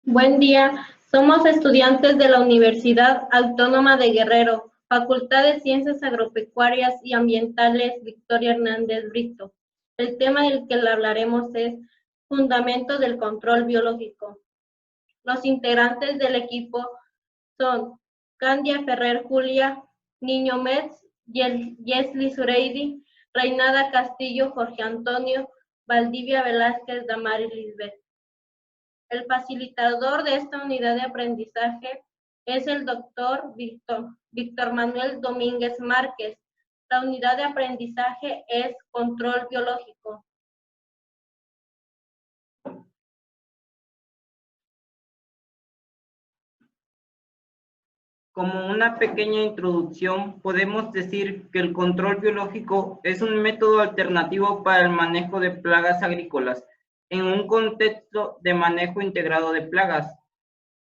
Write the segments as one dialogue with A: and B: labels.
A: Buen día, somos estudiantes de la Universidad Autónoma de Guerrero, Facultad de Ciencias Agropecuarias y Ambientales Victoria Hernández Brito. El tema del que le hablaremos es Fundamentos del Control Biológico. Los integrantes del equipo son Candia Ferrer Julia, Niño Metz, Yesli Sureidi, Reinada Castillo Jorge Antonio, Valdivia Velázquez Damari Lisbeth. El facilitador de esta unidad de aprendizaje es el doctor Víctor Manuel Domínguez Márquez. La unidad de aprendizaje es control biológico.
B: Como una pequeña introducción, podemos decir que el control biológico es un método alternativo para el manejo de plagas agrícolas en un contexto de manejo integrado de plagas.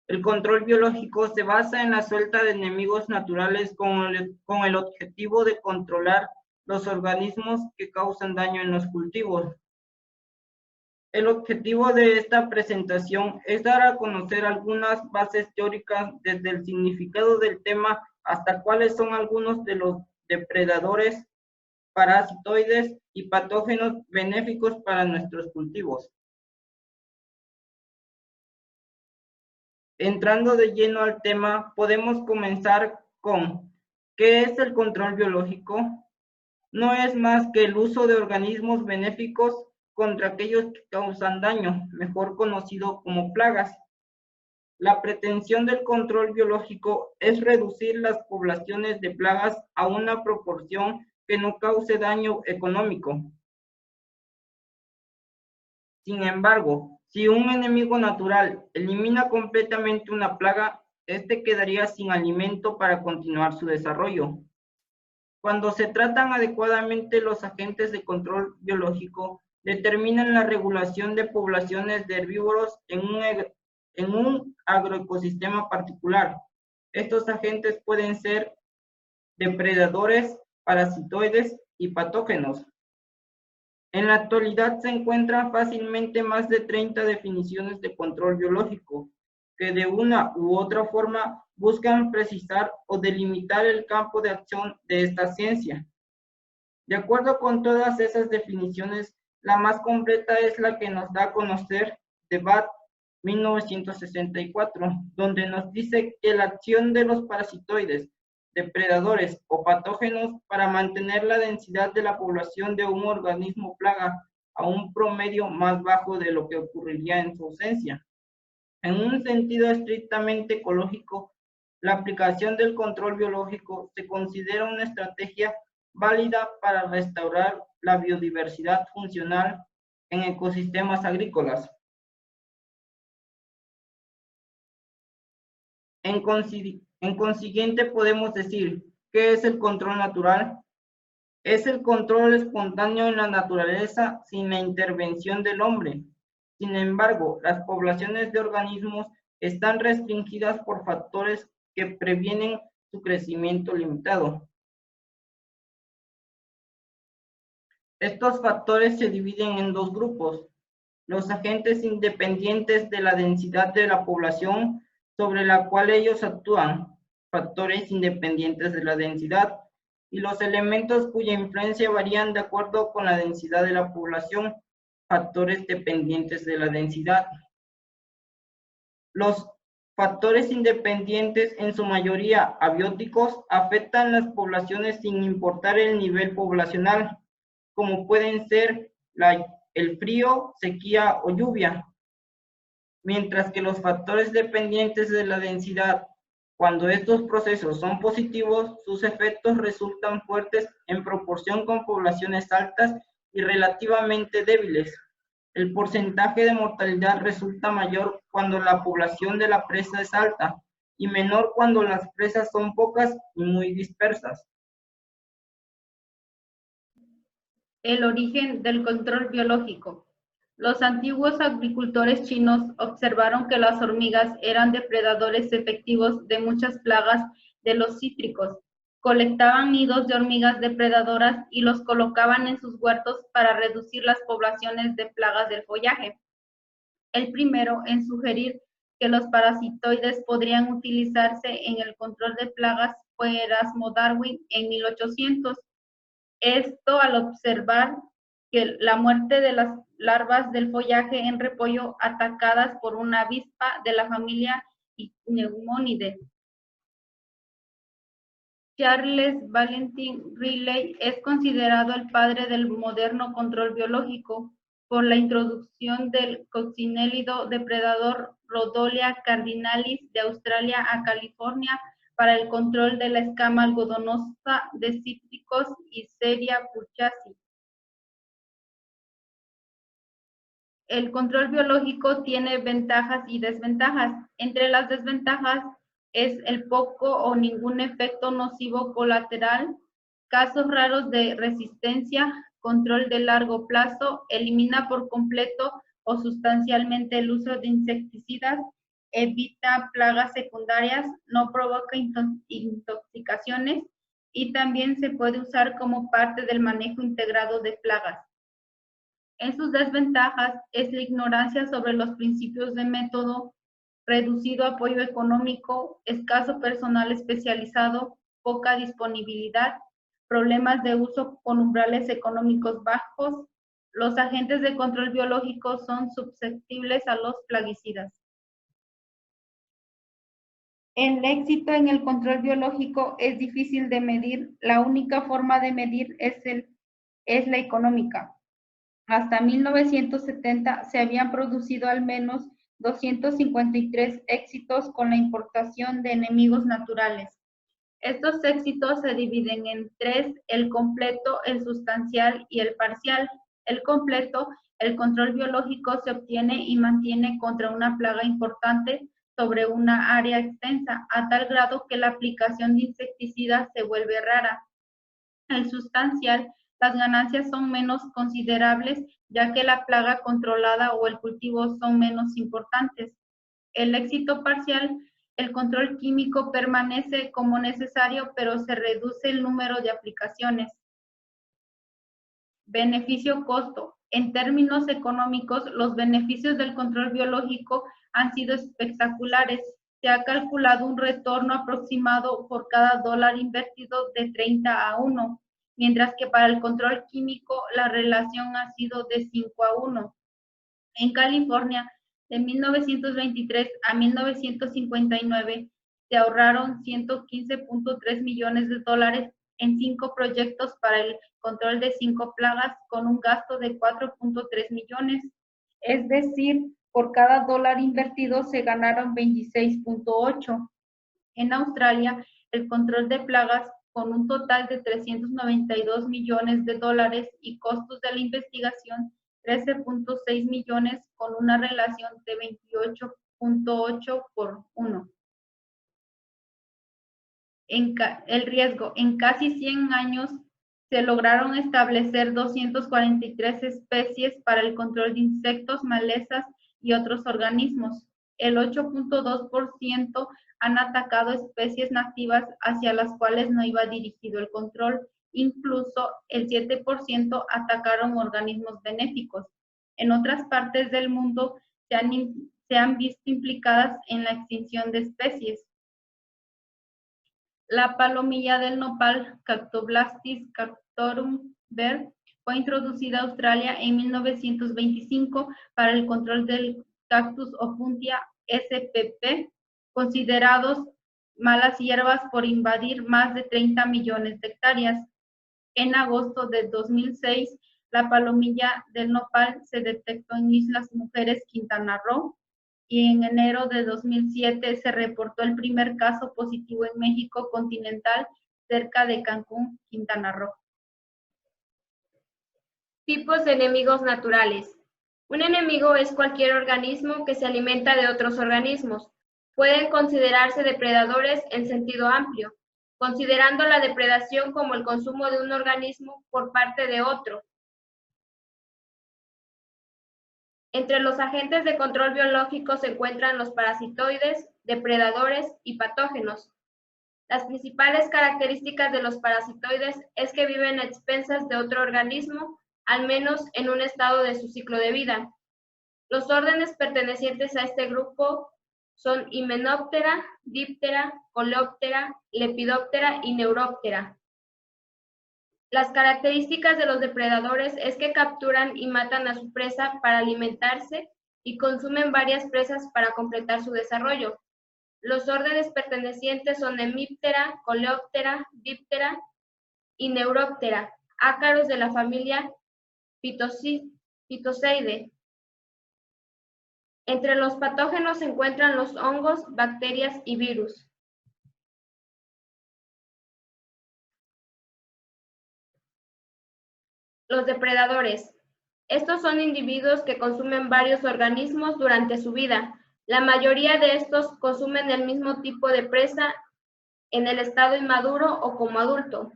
B: El control biológico se basa en la suelta de enemigos naturales con el objetivo de controlar los organismos que causan daño en los cultivos. El objetivo de esta presentación es dar a conocer algunas bases teóricas desde el significado del tema hasta cuáles son algunos de los depredadores, parasitoides y patógenos benéficos para nuestros cultivos. Entrando de lleno al tema, podemos comenzar con ¿qué es el control biológico? No es más que el uso de organismos benéficos contra aquellos que causan daño, mejor conocido como plagas. La pretensión del control biológico es reducir las poblaciones de plagas a una proporción que no cause daño económico. Sin embargo, si un enemigo natural elimina completamente una plaga, este quedaría sin alimento para continuar su desarrollo. Cuando se tratan adecuadamente, los agentes de control biológico determinan la regulación de poblaciones de herbívoros en un agroecosistema particular. Estos agentes pueden ser depredadores, parasitoides y patógenos. En la actualidad se encuentran fácilmente más de 30 definiciones de control biológico, que de una u otra forma buscan precisar o delimitar el campo de acción de esta ciencia. De acuerdo con todas esas definiciones, la más completa es la que nos da a conocer Debat 1964, donde nos dice que la acción de los parasitoides, depredadores o patógenos para mantener la densidad de la población de un organismo plaga a un promedio más bajo de lo que ocurriría en su ausencia. En un sentido estrictamente ecológico, la aplicación del control biológico se considera una estrategia válida para restaurar la biodiversidad funcional en ecosistemas agrícolas. En consiguiente, podemos decir, ¿qué es el control natural? Es el control espontáneo en la naturaleza sin la intervención del hombre. Sin embargo, las poblaciones de organismos están restringidas por factores que previenen su crecimiento limitado. Estos factores se dividen en dos grupos: los agentes independientes de la densidad de la población sobre la cual ellos actúan, factores independientes de la densidad, y los elementos cuya influencia varían de acuerdo con la densidad de la población, factores dependientes de la densidad. Los factores independientes, en su mayoría abióticos, afectan las poblaciones sin importar el nivel poblacional, como pueden ser el frío, sequía o lluvia. Mientras que los factores dependientes de la densidad, cuando estos procesos son positivos, sus efectos resultan fuertes en proporción con poblaciones altas y relativamente débiles. El porcentaje de mortalidad resulta mayor cuando la población de la presa es alta y menor cuando las presas son pocas y muy dispersas.
A: El origen del control biológico. Los antiguos agricultores chinos observaron que las hormigas eran depredadores efectivos de muchas plagas de los cítricos. Colectaban nidos de hormigas depredadoras y los colocaban en sus huertos para reducir las poblaciones de plagas del follaje. El primero en sugerir
C: que los parasitoides podrían utilizarse en el control de plagas fue Erasmo Darwin en 1800. Esto al observar que la muerte de las larvas del follaje en repollo atacadas por una avispa de la familia Pneumonidae. Charles Valentin Riley es considerado el padre del moderno control biológico por la introducción del coccinélido depredador Rhodolia cardinalis de Australia a California para el control de la escama algodonosa de cítricos y Seria purchasii. El control biológico tiene ventajas y desventajas. Entre las desventajas es el poco o ningún efecto nocivo colateral, casos raros de resistencia, control de largo plazo, elimina por completo o sustancialmente el uso de insecticidas, evita plagas secundarias, no provoca intoxicaciones y también se puede usar como parte del manejo integrado de plagas. En sus desventajas es la ignorancia sobre los principios de método, reducido apoyo económico, escaso personal especializado, poca disponibilidad, problemas de uso con umbrales económicos bajos. Los agentes de control biológico son susceptibles a los plaguicidas. El éxito en el control biológico es difícil de medir. La única forma de medir es la económica. Hasta 1970 se habían producido al menos 253 éxitos con la importación de enemigos naturales. Estos éxitos se dividen en tres: el completo, el sustancial y el parcial. El completo, el control biológico se obtiene y mantiene contra una plaga importante sobre una área extensa, a tal grado que la aplicación de insecticidas se vuelve rara. El sustancial, las ganancias son menos considerables, ya que la plaga controlada o el cultivo son menos importantes. El éxito parcial, el control químico permanece como necesario, pero se reduce el número de aplicaciones. Beneficio-costo. En términos económicos, los beneficios del control biológico han sido espectaculares. Se ha calculado un retorno aproximado por cada dólar invertido de 30 a 1, mientras que para el control químico la relación ha sido de 5 a 1. En California, de 1923 a 1959, se ahorraron 115.3 millones de dólares en 5 proyectos para el control de 5 plagas con un gasto de 4.3 millones. Es decir, por cada dólar invertido se ganaron 26.8. En Australia, el control de plagas con un total de 392 millones de dólares y costos de la investigación 13.6 millones con una relación de 28.8 por 1. El riesgo. En casi 100 años se lograron establecer 243 especies para el control de insectos, malezas y otros organismos. El 8.2% han atacado especies nativas hacia las cuales no iba dirigido el control. Incluso el 7% atacaron organismos benéficos. En otras partes del mundo se han visto implicadas en la extinción de especies. La palomilla del nopal, Cactoblastis cactorum Ver., fue introducida a Australia en 1925 para el control del Cactus opuntia spp, considerados malas hierbas por invadir más de 30 millones de hectáreas. En agosto de 2006, la palomilla del nopal se detectó en Islas Mujeres, Quintana Roo, y en enero de 2007 se reportó el primer caso positivo en México continental, cerca de Cancún, Quintana Roo.
A: Tipos de enemigos naturales. Un enemigo es cualquier organismo que se alimenta de otros organismos. Pueden considerarse depredadores en sentido amplio, considerando la depredación como el consumo de un organismo por parte de otro. Entre los agentes de control biológico se encuentran los parasitoides, depredadores y patógenos. Las principales características de los parasitoides es que viven a expensas de otro organismo, al menos en un estado de su ciclo de vida. Los órdenes pertenecientes a este grupo son Hymenoptera, Diptera, Coleoptera, Lepidoptera y Neuroptera. Las características de los depredadores es que capturan y matan a su presa para alimentarse y consumen varias presas para completar su desarrollo. Los órdenes pertenecientes son Hemiptera, Coleoptera, Diptera y Neuroptera, ácaros de la familia Phytoseidae. Entre los patógenos se encuentran los hongos, bacterias y virus. Los depredadores. Estos son individuos que consumen varios organismos durante su vida. La mayoría de estos consumen el mismo tipo de presa en el estado inmaduro o como adulto.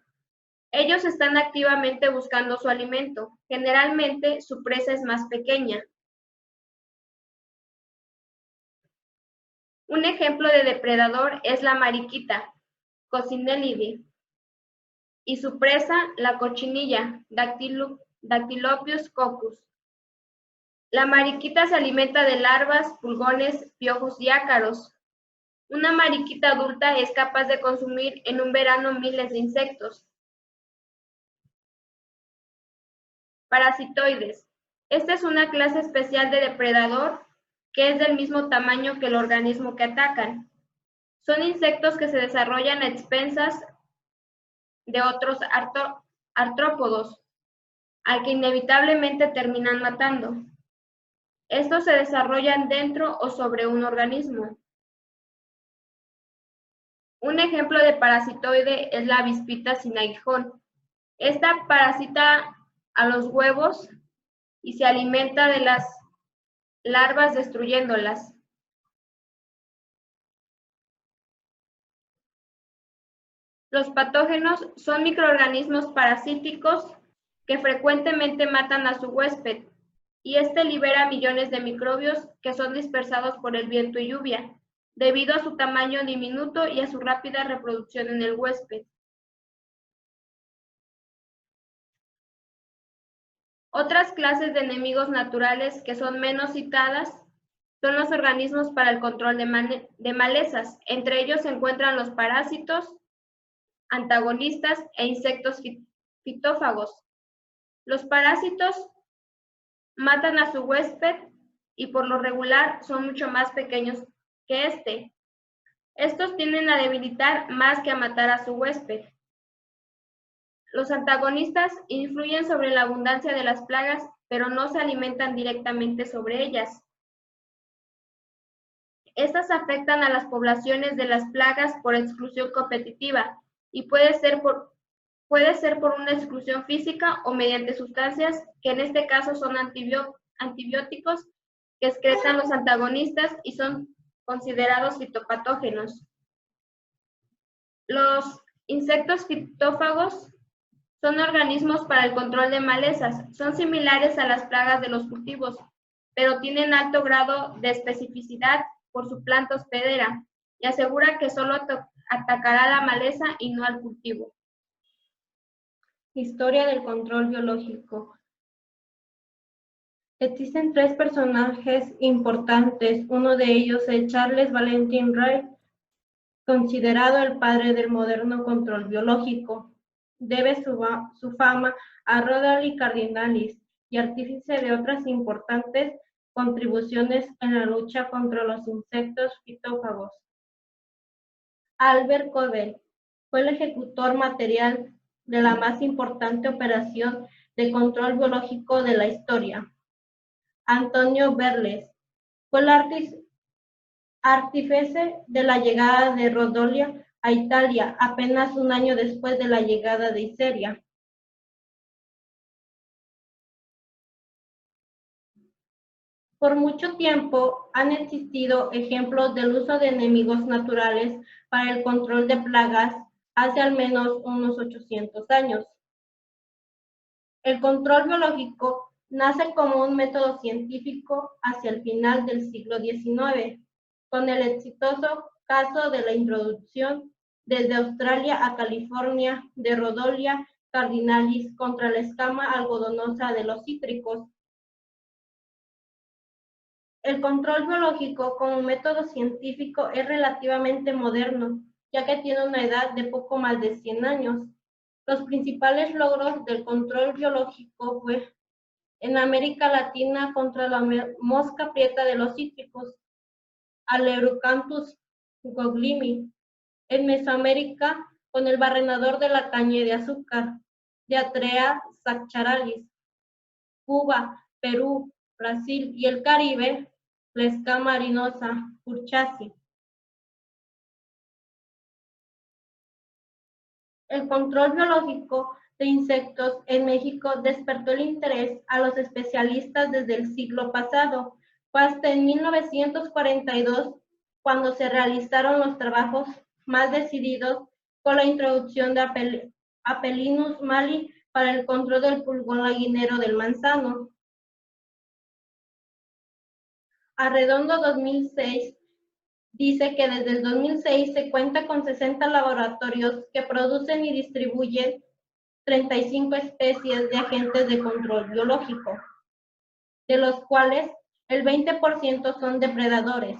A: Ellos están activamente buscando su alimento. Generalmente, su presa es más pequeña. Un ejemplo de depredador es la mariquita, Coccinellidae, y su presa, la cochinilla, Dactylopus coccus. La mariquita se alimenta de larvas, pulgones, piojos y ácaros. Una mariquita adulta es capaz de consumir en un verano miles de insectos. Parasitoides. Esta es una clase especial de depredador que es del mismo tamaño que el organismo que atacan. Son insectos que se desarrollan a expensas de otros artrópodos, al que inevitablemente terminan matando. Estos se desarrollan dentro o sobre un organismo. Un ejemplo de parasitoide es la avispita sin aguijón. Esta parasita a los huevos y se alimenta de las larvas destruyéndolas. Los patógenos son microorganismos parasíticos que frecuentemente matan a su huésped, y este libera millones de microbios que son dispersados por el viento y lluvia, debido a su tamaño diminuto y a su rápida reproducción en el huésped. Otras clases de enemigos naturales que son menos citadas son los organismos para el control de malezas. Entre ellos se encuentran los parásitos, antagonistas e insectos fitófagos. Los parásitos matan a su huésped y por lo regular son mucho más pequeños que este. Estos tienden a debilitar más que a matar a su huésped. Los antagonistas influyen sobre la abundancia de las plagas, pero no se alimentan directamente sobre ellas. Estas afectan a las poblaciones de las plagas por exclusión competitiva y puede ser por una exclusión física o mediante sustancias que en este caso son antibióticos que excretan los antagonistas y son considerados fitopatógenos. Los insectos fitófagos son organismos para el control de malezas. Son similares a las plagas de los cultivos, pero tienen alto grado de especificidad por su planta hospedera y asegura que solo atacará la maleza y no al cultivo.
D: Historia del control biológico. Existen tres personajes importantes. Uno de ellos es Charles Valentin Reich, considerado el padre del moderno control biológico. Debe su fama a Rodolphe Cardinalis y artífice de otras importantes contribuciones en la lucha contra los insectos fitófagos. Albert Cobell fue el ejecutor material de la más importante operación de control biológico de la historia. Antonio Berles fue el artífice de la llegada de Rodolphe a Italia apenas un año después de la llegada de Iseria. Por mucho tiempo han existido ejemplos del uso de enemigos naturales para el control de plagas hace al menos unos 800 años. El control biológico nace como un método científico hacia el final del siglo XIX, con el exitoso caso de la introducción desde Australia a California de Rodolphe Cardinalis contra la escama algodonosa de los cítricos. El control biológico como método científico es relativamente moderno, ya que tiene una edad de poco más de 100 años. Los principales logros del control biológico fue en América Latina contra la mosca prieta de los cítricos, Aleurocactus goglimi. En Mesoamérica con el barrenador de la caña de azúcar, Diatrea saccharales. Cuba, Perú, Brasil y el Caribe, la escama harinosa, Curchasi. El control biológico de insectos en México despertó el interés a los especialistas desde el siglo pasado. Fue hasta en 1942 cuando se realizaron los trabajos más decididos con la introducción de Apelinus mali para el control del pulgón laguinero del manzano. Arredondo 2006 dice que desde el 2006 se cuenta con 60 laboratorios que producen y distribuyen 35 especies de agentes de control biológico, de los cuales el 20% son depredadores,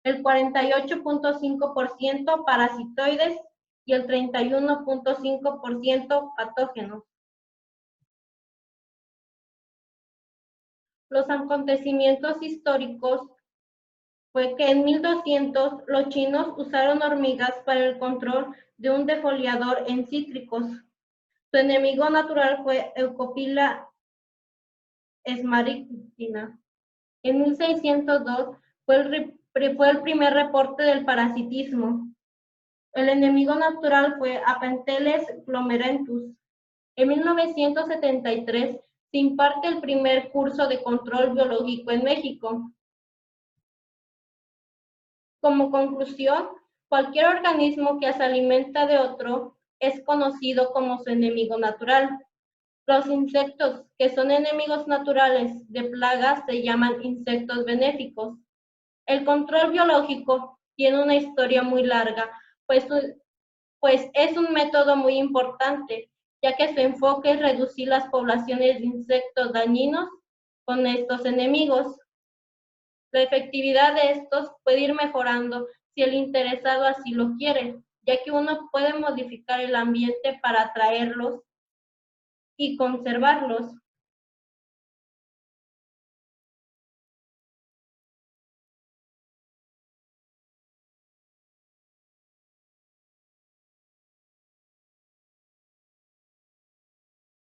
D: el 48.5% parasitoides y el 31.5% patógenos. Los acontecimientos históricos fue que en 1200 los chinos usaron hormigas para el control de un defoliador en cítricos. Su enemigo natural fue Eucopila smaragdina. En 1602 fue el primer reporte del parasitismo. El enemigo natural fue Apenteles glomerentus. En 1973 se imparte el primer curso de control biológico en México. Como conclusión, cualquier organismo que se alimenta de otro es conocido como su enemigo natural. Los insectos que son enemigos naturales de plagas se llaman insectos benéficos. El control biológico tiene una historia muy larga, pues es un método muy importante, ya que su enfoque es reducir las poblaciones de insectos dañinos con estos enemigos. La efectividad de estos puede ir mejorando si el interesado así lo quiere, ya que uno puede modificar el ambiente para atraerlos y conservarlos.